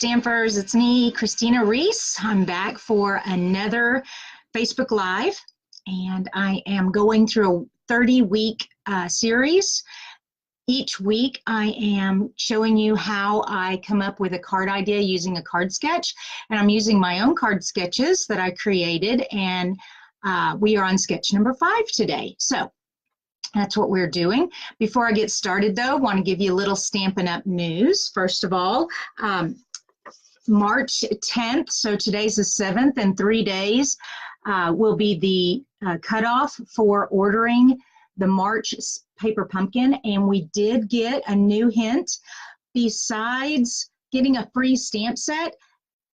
Stampers, it's me, Kristina Reese. I'm back for another Facebook Live, and I am going through a 30-week series. Each week I am showing you how I come up with a card idea using a card sketch, and I'm using my own card sketches that I created, and we are on sketch number 5 today. So that's what we're doing. Before I get started though, I want to give you a little Stampin' Up! News. First of all, March 10th, so today's the 7th, and 3 days will be the cutoff for ordering the March paper pumpkin, and we did get a new hint. Besides getting a free stamp set,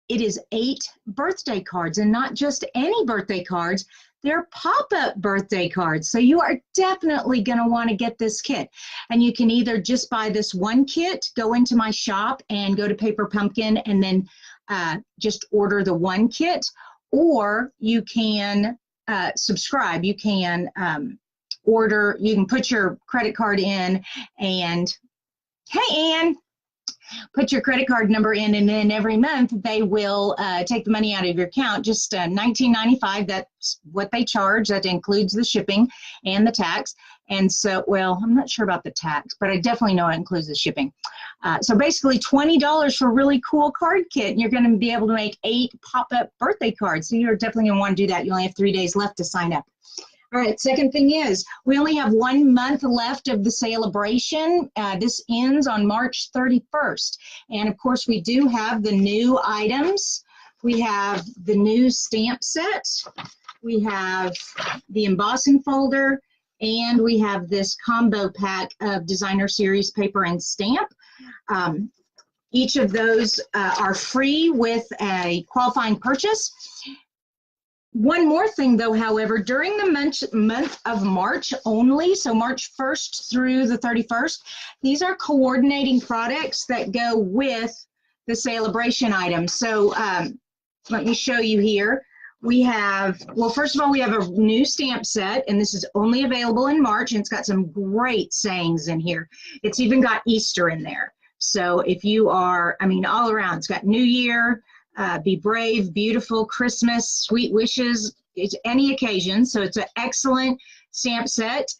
it is 8 birthday cards, and not just any birthday cards. They're pop-up birthday cards, so you are definitely going to want to get this kit. And you can either just buy this one kit, go into my shop and go to Paper Pumpkin and then just order the one kit, or you can subscribe. You can order, you can put your credit card in, and hey, Ann, put your credit card number in, and then every month they will take the money out of your account. Just $19.95, that's what they charge. That includes the shipping and the tax. And so, well, I'm not sure about the tax, but I definitely know it includes the shipping. So basically $20 for a really cool card kit, and you're going to be able to make 8 pop-up birthday cards. So you're definitely going to want to do that. You only have 3 days left to sign up. All right, second thing is, we only have 1 month left of the celebration. This ends on March 31st. And of course, we do have the new items. We have the new stamp set. We have the embossing folder, and we have this combo pack of designer series paper and stamp. Each of those are free with a qualifying purchase. One more thing though, however, during the month of March only, so March 1st through the 31st, these are coordinating products that go with the celebration items. So let me show you here. We have, well, first of all, we have a new stamp set, and this is only available in March, and it's got some great sayings in here. It's even got Easter in there. So if you are, I mean, all around, it's got New Year, be brave, beautiful, Christmas, sweet wishes, it's any occasion. So it's an excellent stamp set.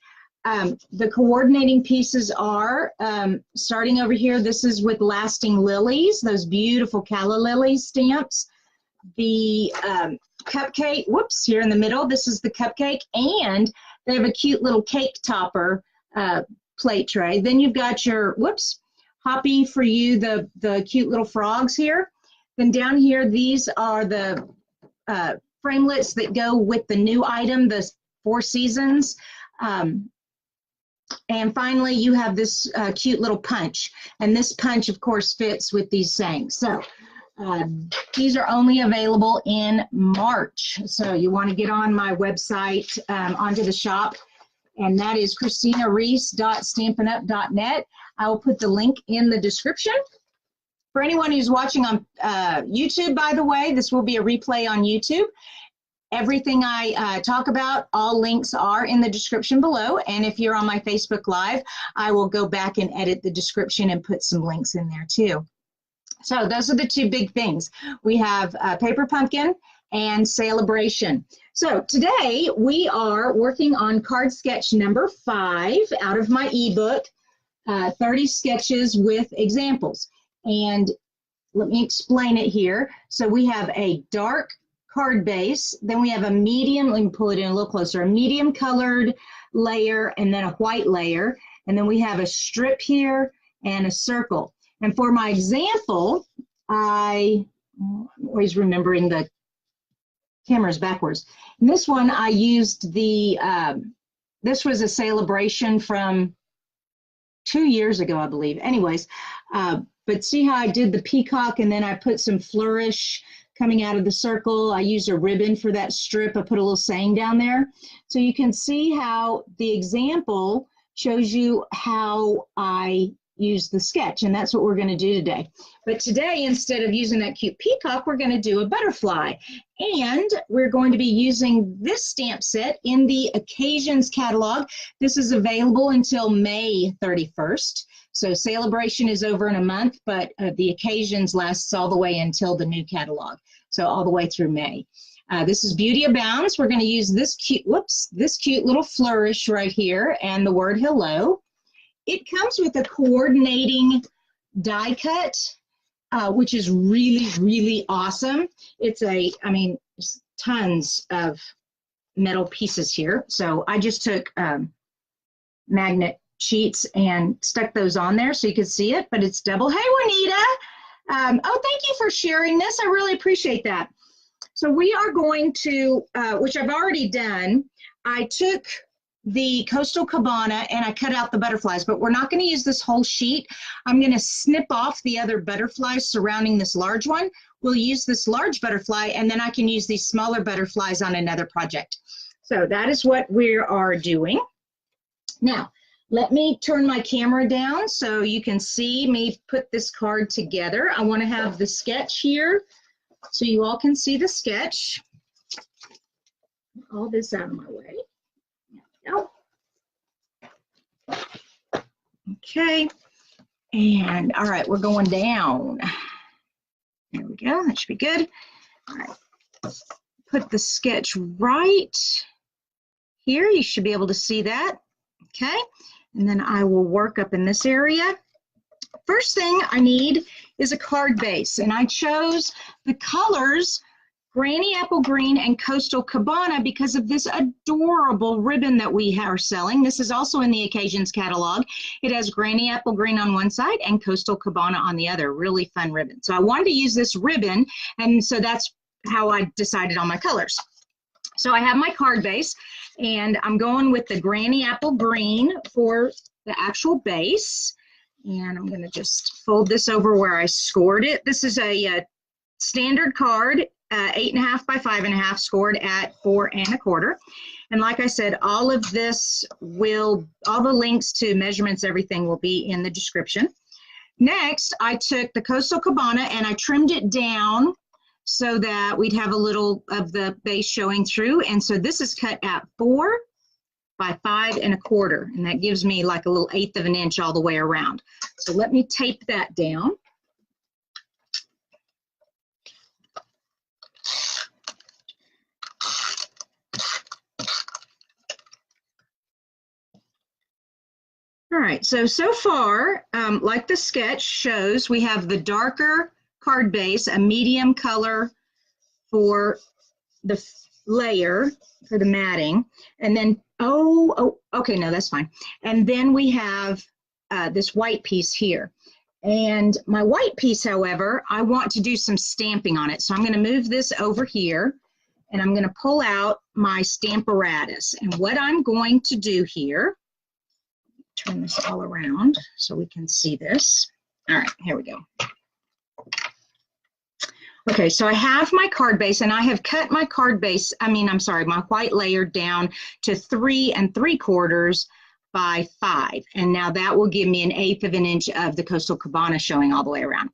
The coordinating pieces are, starting over here, this is with lasting lilies, those beautiful calla lilies stamps. The cupcake, whoops, here in the middle, this is the cupcake, and they have a cute little cake topper plate tray. Then you've got your, whoops, Hoppy for you, the cute little frogs here. Then down here, these are the framelits that go with the new item, the 4 seasons. And finally, you have this cute little punch. And this punch, of course, fits with these sayings. So these are only available in March. So you want to get on my website, onto the shop, and that is KristinaReese.stampinup.net. I will put the link in the description. For anyone who's watching on YouTube, by the way, this will be a replay on YouTube. Everything I talk about, all links are in the description below. And if you're on my Facebook Live, I will go back and edit the description and put some links in there too. So those are the 2 big things. We have Paper Pumpkin and Celebration. So today we are working on card sketch number 5 out of my ebook, 30 sketches with examples. And let me explain it here. So we have a dark card base, then we have a medium, let me pull it in a little closer, a medium colored layer, and then a white layer. And then we have a strip here and a circle. And for my example, I'm always remembering the camera's backwards. In this one, I used the, this was a celebration from 2 years ago, I believe. Anyways, but see how I did the peacock, and then I put some flourish coming out of the circle. I used a ribbon for that strip. I put a little saying down there. So you can see how the example shows you how I use the sketch, and that's what we're going to do today. But today, instead of using that cute peacock, we're going to do a butterfly. And we're going to be using this stamp set in the Occasions catalog. This is available until May 31st. So Celebration is over in a month, but the Occasions lasts all the way until the new catalog. So all the way through May. This is Beauty Abounds. We're going to use this cute, this cute little flourish right here and the word hello. It comes with a coordinating die cut, which is really, really awesome. It's tons of metal pieces here. So I just took magnet sheets and stuck those on there so you can see it, but it's double. Hey, Juanita. Oh, thank you for sharing this. I really appreciate that. So we are going to, which I've already done, I took the Coastal Cabana and I cut out the butterflies, but we're not going to use this whole sheet. I'm going to snip off the other butterflies surrounding this large one. We'll use this large butterfly, and then I can use these smaller butterflies on another project. So that is what we are doing. Now, let me turn my camera down so you can see me put this card together. I want to have the sketch here so you all can see the sketch. All this out of my way. Okay, and all right, we're going down. There we go, that should be good. All right, put the sketch right here. You should be able to see that. Okay, and then I will work up in this area. First thing I need is a card base, and I chose the colors Granny Apple Green and Coastal Cabana because of this adorable ribbon that we are selling. This is also in the Occasions catalog. It has Granny Apple Green on one side and Coastal Cabana on the other. Really fun ribbon. So I wanted to use this ribbon, and so that's how I decided on my colors. So I have my card base, and I'm going with the Granny Apple Green for the actual base. And I'm going to just fold this over where I scored it. This is a standard card. 8.5 by 5.5, scored at 4 1/4. And like I said, all of this all the links to measurements, everything will be in the description. Next, I took the Coastal Cabana and I trimmed it down so that we'd have a little of the base showing through. And so this is cut at 4 by 5 1/4. And that gives me like a little 1/8 of an inch all the way around. So let me tape that down. All right, so far, like the sketch shows, we have the darker card base, a medium color for the layer, for the matting, and then, okay, no, that's fine. And then we have this white piece here. And my white piece, however, I want to do some stamping on it. So I'm gonna move this over here, and I'm gonna pull out my Stamparatus. And what I'm going to do here, turn this all around so we can see this. All right, here we go. Okay, so I have my card base, and I have cut my card base, my white layer down to 3 3/4 by 5. And now that will give me an 1/8 of an inch of the Coastal Cabana showing all the way around.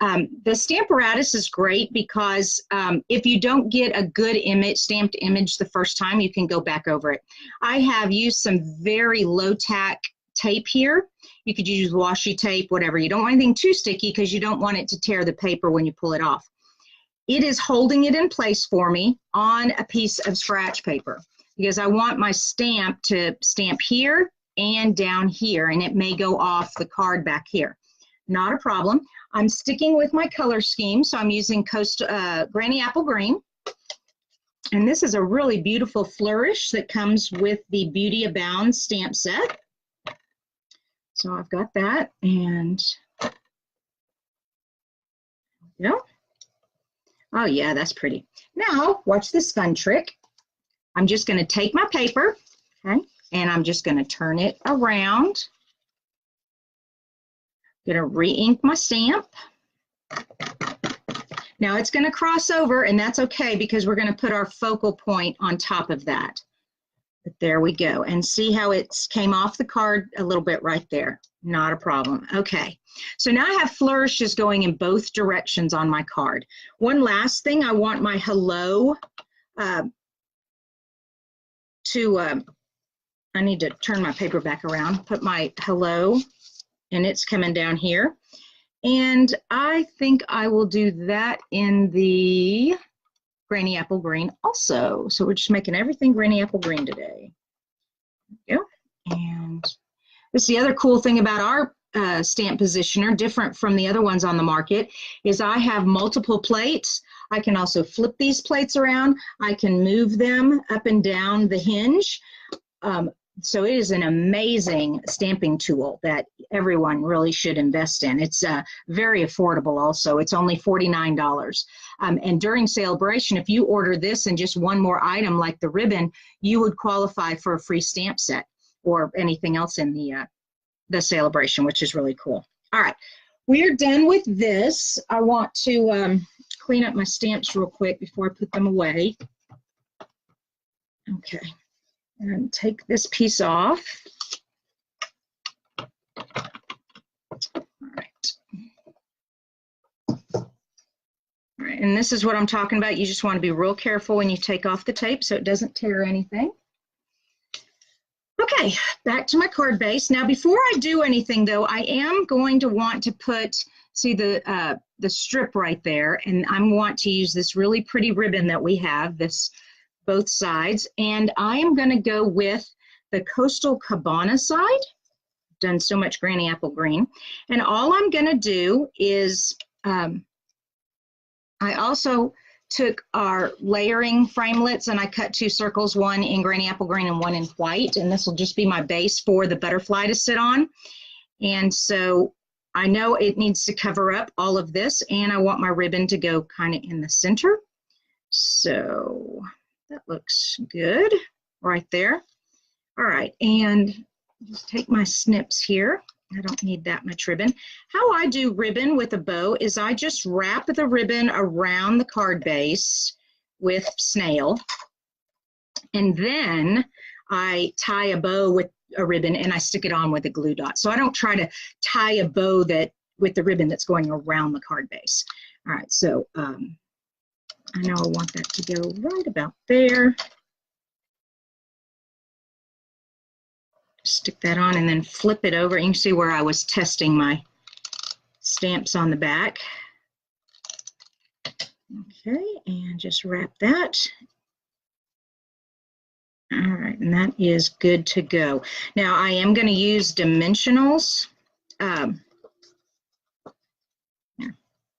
The Stamparatus is great because if you don't get a good stamped image the first time, you can go back over it. I have used some very low tack tape here. You could use washi tape, whatever. You don't want anything too sticky because you don't want it to tear the paper when you pull it off. It is holding it in place for me on a piece of scratch paper because I want my stamp to stamp here and down here, and it may go off the card back here. Not a problem. I'm sticking with my color scheme, so I'm using Granny Apple Green. And this is a really beautiful flourish that comes with the Beauty Abounds stamp set. So I've got that, and oh yeah, that's pretty. Now, watch this fun trick. I'm just going to take my paper, okay, and I'm just going to turn it around. I'm going to re-ink my stamp. Now it's going to cross over, and that's okay because we're going to put our focal point on top of that. But there we go. And see how it came off the card a little bit right there. Not a problem. Okay. So now I have flourishes going in both directions on my card. One last thing, I want my hello I need to turn my paper back around, put my hello, and it's coming down here. And I think I will do that in the Granny Apple Green also. So we're just making everything Granny Apple Green today. There we go. And this is the other cool thing about our stamp positioner, different from the other ones on the market, is I have multiple plates. I can also flip these plates around. I can move them up and down the hinge. So it is an amazing stamping tool that everyone really should invest in. It's very affordable also. It's only $49. And during celebration, if you order this and just one more item like the ribbon, you would qualify for a free stamp set or anything else in the celebration, which is really cool. All right, we're done with this. I want to clean up my stamps real quick before I put them away. Okay. And take this piece off. All right. All right, and this is what I'm talking about. You just want to be real careful when you take off the tape so it doesn't tear anything. Okay, back to my card base. Now, before I do anything, though, I am going to want to put, see the strip right there, and I want to use this really pretty ribbon that we have, this both sides, and I am going to go with the Coastal Cabana side. Done so much Granny Apple Green, and all I'm going to do is I also took our layering framelits and I cut 2 circles, one in Granny Apple Green and one in white, and this will just be my base for the butterfly to sit on. And so I know it needs to cover up all of this, and I want my ribbon to go kind of in the center. So that looks good right there. All right, and just take my snips here. I don't need that much ribbon. How I do ribbon with a bow is I just wrap the ribbon around the card base with snail, and then I tie a bow with a ribbon and I stick it on with a glue dot. So I don't try to tie a bow with the ribbon that's going around the card base. All right, so I know I want that to go right about there. Stick that on and then flip it over. You can see where I was testing my stamps on the back. Okay, and just wrap that. All right, and that is good to go. Now I am going to use dimensionals.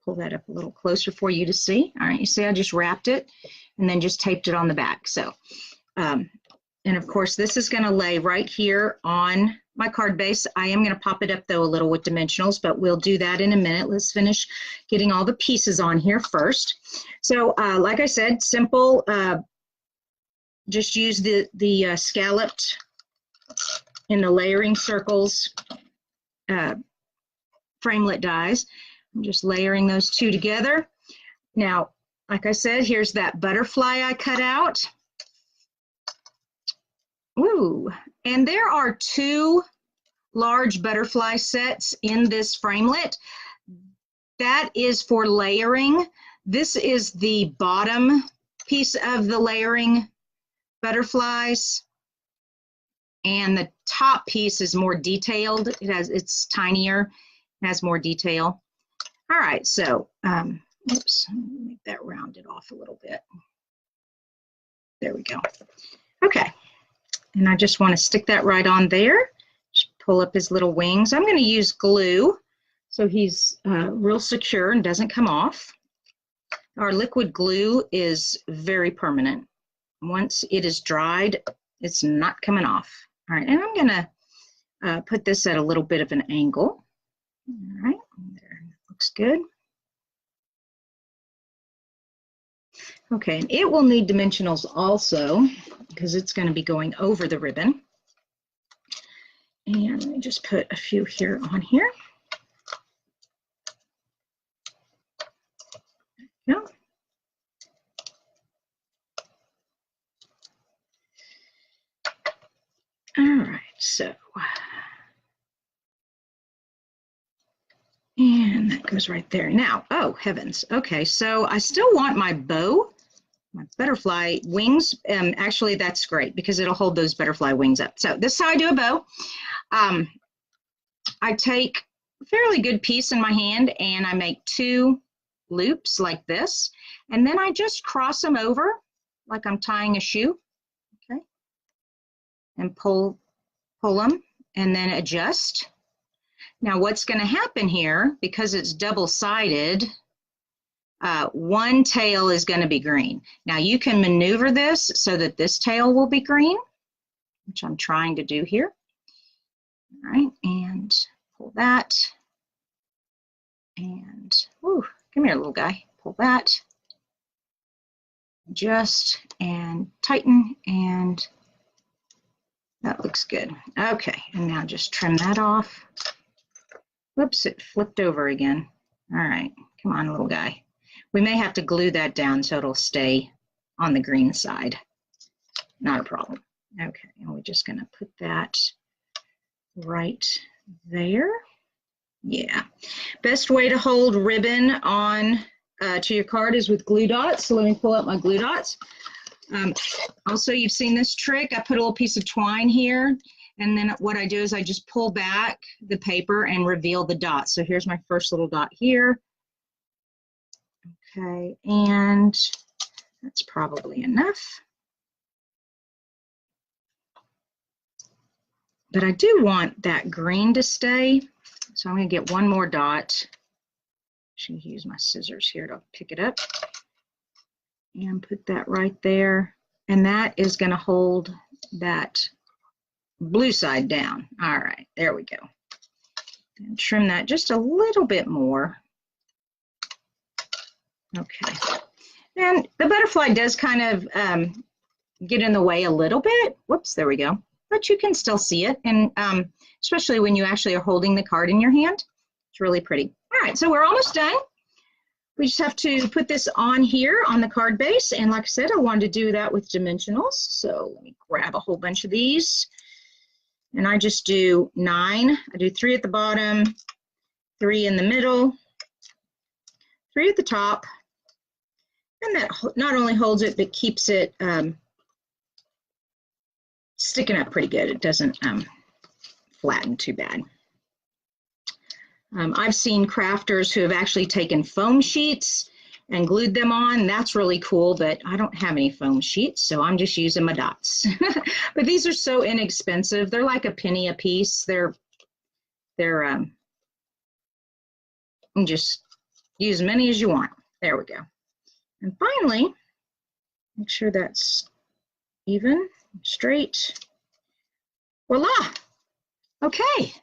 Pull that up a little closer for you to see. All right, you see I just wrapped it and then just taped it on the back. So, and of course this is going to lay right here on my card base. I am going to pop it up though a little with dimensionals, but we'll do that in a minute. Let's finish getting all the pieces on here first. So like I said, simple, just use the scalloped in the layering circles framelit dies. I'm just layering those 2 together. Now, like I said, here's that butterfly I cut out. Ooh, and there are 2 large butterfly sets in this framelit. That is for layering. This is the bottom piece of the layering butterflies, and the top piece is more detailed. It's tinier, it has more detail. All right, so oops, make that rounded off a little bit. There we go. Okay, and I just want to stick that right on there. Just pull up his little wings. I'm going to use glue so he's real secure and doesn't come off. Our liquid glue is very permanent. Once it is dried, it's not coming off. All right, and I'm going to put this at a little bit of an angle. All right, there, looks good. Okay, and it will need dimensionals also because it's going to be going over the ribbon. And let me just put a few here on here. There we go. And that goes right there. Now, oh heavens. Okay, so I still want my bow, my butterfly wings. Actually, that's great because it'll hold those butterfly wings up. So this is how I do a bow. I take a fairly good piece in my hand and I make 2 loops like this. And then I just cross them over like I'm tying a shoe. Okay. And pull them and then adjust. Now what's going to happen here, because it's double-sided, one tail is going to be green. Now you can maneuver this so that this tail will be green, which I'm trying to do here. All right, and pull that. And, ooh, come here, little guy. Pull that. Adjust and tighten, and that looks good. Okay, and now just trim that off. Whoops, it flipped over again. All right, come on, little guy. We may have to glue that down so it'll stay on the green side. Not a problem. Okay, and we're just gonna put that right there. Yeah, best way to hold ribbon on to your card is with glue dots. So let me pull out my glue dots. Also, you've seen this trick. I put a little piece of twine here, and then what I do is I just pull back the paper and reveal the dots. So here's my first little dot here. Okay, and that's probably enough. But I do want that green to stay, so I'm going to get one more dot. Should use my scissors here to pick it up and put that right there, and that is going to hold that blue side down. All right, there we go. And trim that just a little bit more. Okay, and the butterfly does kind of get in the way a little bit. Whoops, there we go. But you can still see it, and especially when you actually are holding the card in your hand. It's really pretty. All right, so we're almost done. We just have to put this on here on the card base, and like I said, I wanted to do that with dimensionals. So let me grab a whole bunch of these, and I just do 9. I do 3 at the bottom, 3 in the middle, 3 at the top, and that not only holds it, but keeps it sticking up pretty good. It doesn't flatten too bad. I've seen crafters who have actually taken foam sheets and glued them on. That's really cool, but I don't have any foam sheets, so I'm just using my dots. But these are so inexpensive. They're like a penny a piece. You can just use as many as you want. There we go. And finally, make sure that's even, straight. Voila. Okay.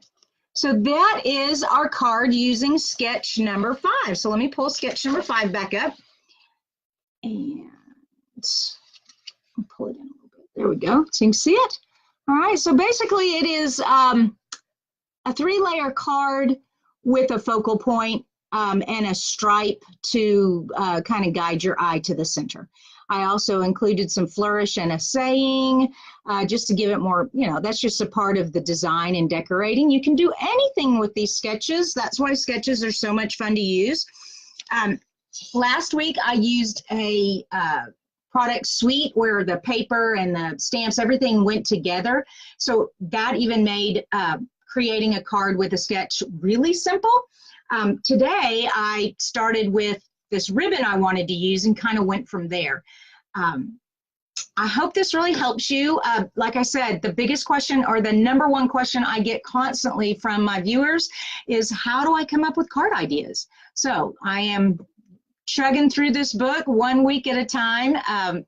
So that is our card using sketch number 5. So let me pull sketch number 5 back up. And pull it in a little bit. There we go. So you can see it. All right. So basically it is a 3-layer card with a focal point and a stripe to kind of guide your eye to the center. I also included some flourish and a saying just to give it more, that's just a part of the design and decorating. You can do anything with these sketches. That's why sketches are so much fun to use. Last week I used a product suite where the paper and the stamps, everything went together. So that even made creating a card with a sketch really simple. Today I started with this ribbon I wanted to use and kind of went from there. I hope this really helps you. Like I said, the biggest question, or the #1 question I get constantly from my viewers, is how do I come up with card ideas? So I am chugging through this book 1 week at a time,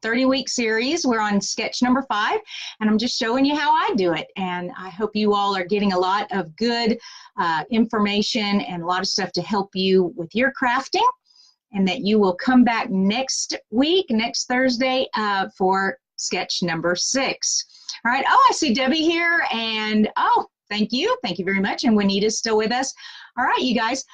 30-week series. We're on sketch number 5, and I'm just showing you how I do it. And I hope you all are getting a lot of good information and a lot of stuff to help you with your crafting, and that you will come back next week, next Thursday, for sketch number 6. All right. Oh, I see Debbie here, and oh, thank you. Thank you very much. And Juanita's still with us. All right, you guys.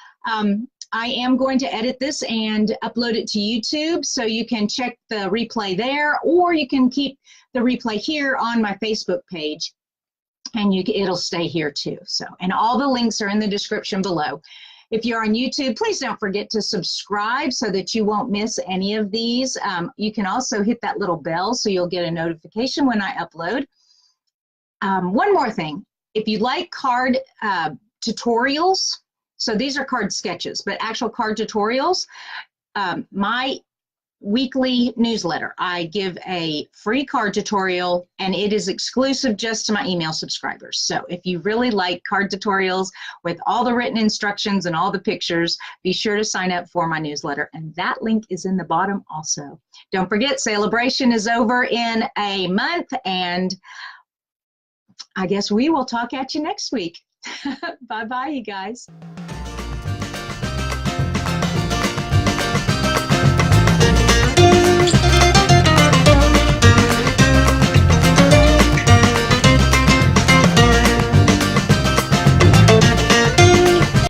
I am going to edit this and upload it to YouTube, so you can check the replay there, or you can keep the replay here on my Facebook page. and it'll stay here too. So, and all the links are in the description below. If you're on YouTube, please don't forget to subscribe so that you won't miss any of these. You can also hit that little bell so you'll get a notification when I upload. One more thing, if you like card tutorials, so these are card sketches, but actual card tutorials, my weekly newsletter, I give a free card tutorial, and it is exclusive just to my email subscribers. So if you really like card tutorials with all the written instructions and all the pictures, be sure to sign up for my newsletter, and that link is in the bottom also. Don't forget, celebration is over in a month, and I guess we will talk at you next week. Bye-bye, you guys.